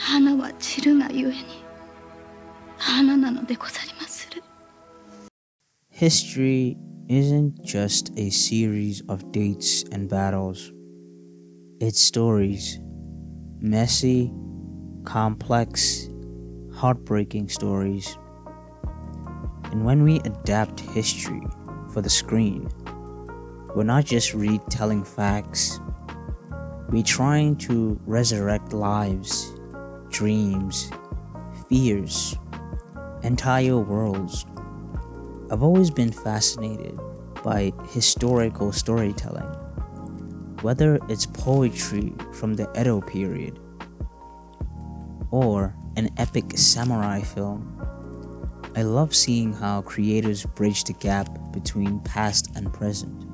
花は散るがゆえに花なのでござりまする。 History isn't just a series of dates and battles. It's stories. Messy, complex, heartbreaking stories. And when we adapt history for the screen, we're not just retelling facts. We're trying to resurrect lives, dreams, fears, entire worlds. I've always been fascinated by historical storytelling, whether it's poetry from the Edo period or an epic samurai film. I love seeing how creators bridge the gap between past and present.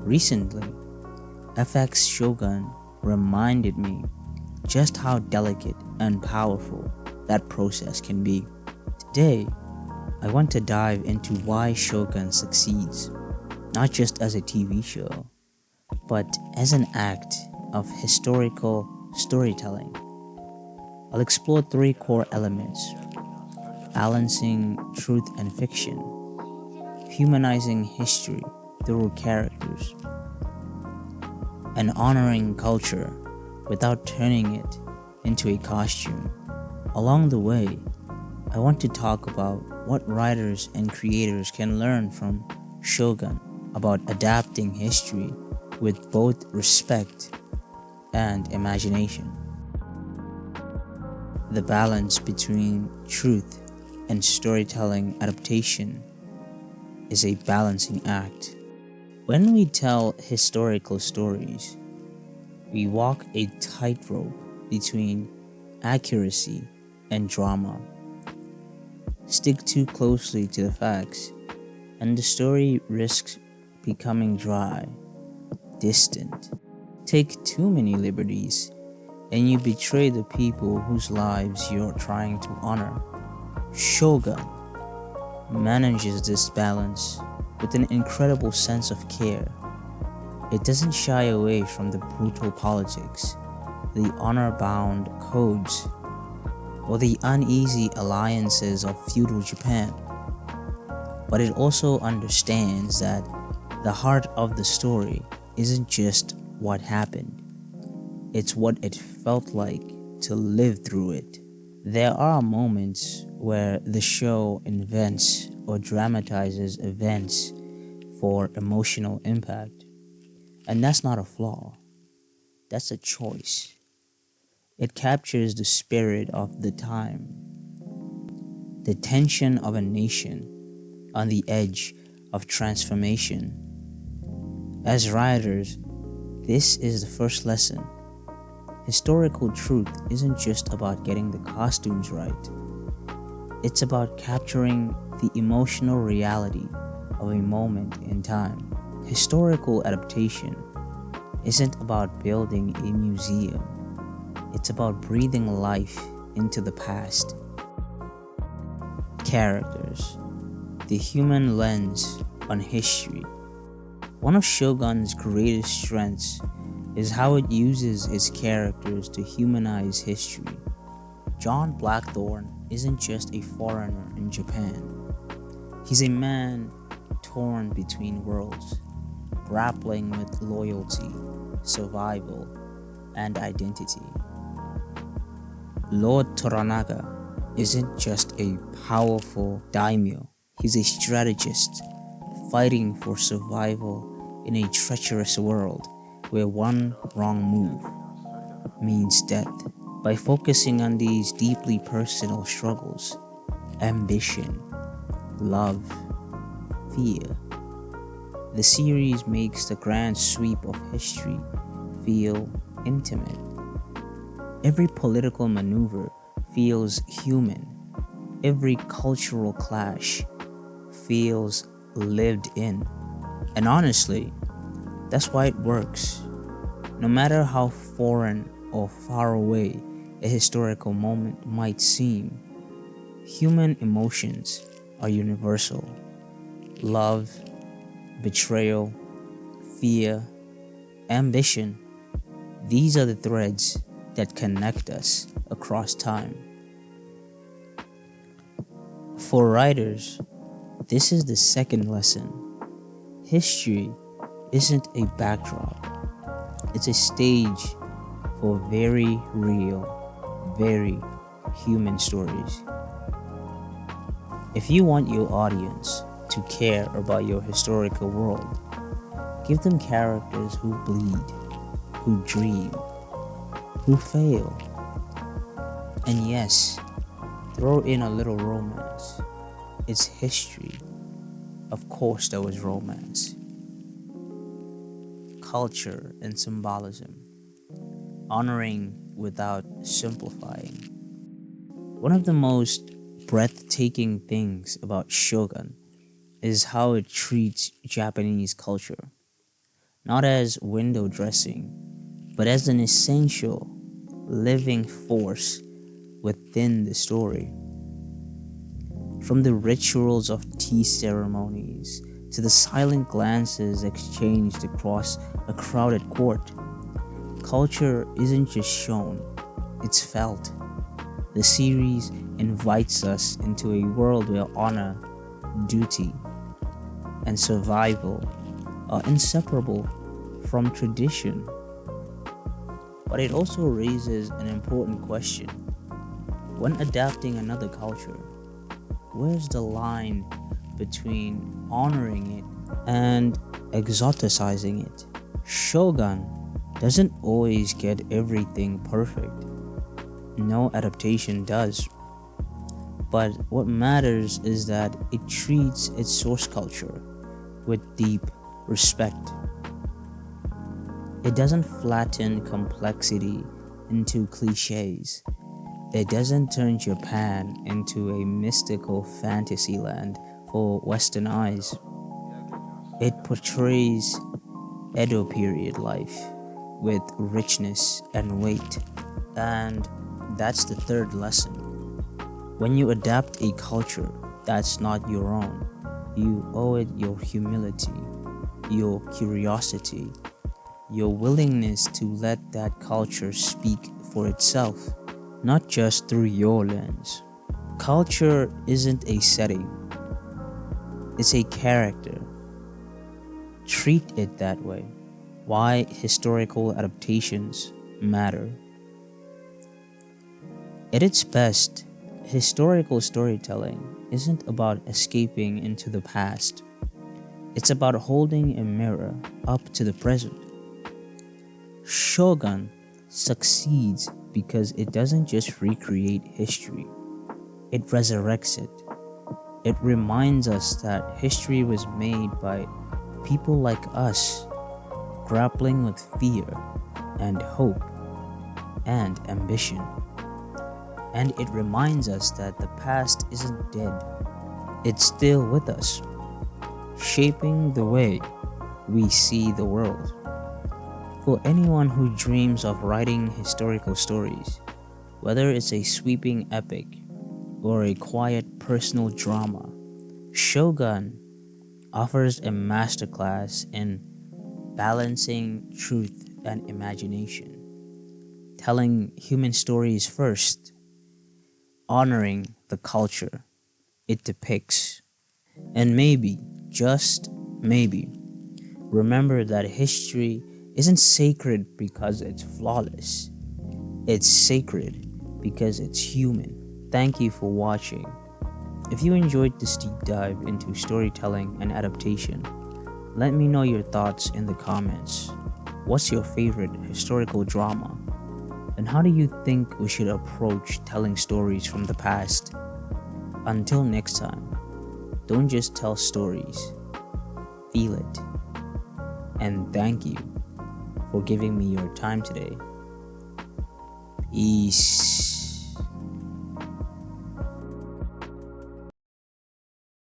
Recently, FX Shōgun reminded me just how delicate and powerful that process can be. Today, I want to dive into why Shōgun succeeds, not just as a TV show, but as an act of historical storytelling. I'll explore 3 core elements: balancing truth and fiction, humanizing history through characters, and honoring culture without turning it into a costume. Along the way, I want to talk about what writers and creators can learn from Shōgun about adapting history with both respect and imagination. The balance between truth and storytelling adaptation is a balancing act. When we tell historical stories, we walk a tightrope between accuracy and drama. Stick too closely to the facts, and the story risks becoming dry, distant. Take too many liberties, and you betray the people whose lives you're trying to honor. Shōgun manages this balance with an incredible sense of care. It doesn't shy away from the brutal politics, the honor-bound codes, or the uneasy alliances of feudal Japan. But it also understands that the heart of the story isn't just what happened, it's what it felt like to live through it. There are moments where the show invents or dramatizes events for emotional impact, and that's not a flaw, that's a choice. It captures the spirit of the time, the tension of a nation on the edge of transformation. As writers, this is the first lesson. Historical truth isn't just about getting the costumes right. It's about capturing the emotional reality of a moment in time. Historical adaptation isn't about building a museum. It's about breathing life into the past. Characters, the human lens on history. One of Shōgun's greatest strengths is how it uses its characters to humanize history. John Blackthorne isn't just a foreigner in Japan. He's a man torn between worlds, grappling with loyalty, survival, and identity. Lord Toranaga isn't just a powerful daimyo. He's a strategist, fighting for survival in a treacherous world where one wrong move means death. By focusing on these deeply personal struggles, ambition, love, fear, the series makes the grand sweep of history feel intimate. Every political maneuver feels human. Every cultural clash feels lived in. And honestly, that's why it works. No matter how foreign or far away a historical moment might seem, human emotions are universal. Love, betrayal, fear, ambition. These are the threads that connect us. across time. For writers, this is the second lesson. History isn't a backdrop, it's a stage for very real, very human stories. If you want your audience to care about your historical world, give them characters who bleed, who dream, who fail. And yes, throw in a little romance. It's history. Of course there was romance. Culture and symbolism. Honoring without simplifying. One of the most breathtaking things about Shōgun is how it treats Japanese culture, not as window dressing, but as an essential, living force within the story. From the rituals of tea ceremonies to the silent glances exchanged across a crowded court, culture isn't just shown, it's felt. The series invites us into a world where honor, duty, and survival are inseparable from tradition. But it also raises an important question. When adapting another culture, where's the line between honoring it and exoticizing it? Shōgun doesn't always get everything perfect. No adaptation does. But what matters is that it treats its source culture with deep respect. It doesn't flatten complexity into cliches. It doesn't turn Japan into a mystical fantasy land for Western eyes. It portrays Edo period life with richness and weight. And that's the third lesson. When you adapt a culture that's not your own, you owe it your humility, your curiosity, your willingness to let that culture speak for itself, not just through your lens. Culture isn't a setting, it's a character. Treat it that way. Why historical adaptations matter. At its best, historical storytelling isn't about escaping into the past. It's about holding a mirror up to the present. Shōgun succeeds because it doesn't just recreate history, it resurrects it. It reminds us that history was made by people like us, grappling with fear and hope and ambition. And it reminds us that the past isn't dead, it's still with us, shaping the way we see the world. For anyone who dreams of writing historical stories, whether it's a sweeping epic or a quiet personal drama, Shōgun offers a masterclass in balancing truth and imagination, telling human stories first, honoring the culture it depicts, and maybe, just maybe, remember that history isn't sacred because it's flawless. It's sacred because it's human. Thank you for watching. If you enjoyed this deep dive into storytelling and adaptation, let me know your thoughts in the comments. What's your favorite historical drama? And how do you think we should approach telling stories from the past? Until next time, don't just tell stories, feel it. And thank you for giving me your time today. Peace.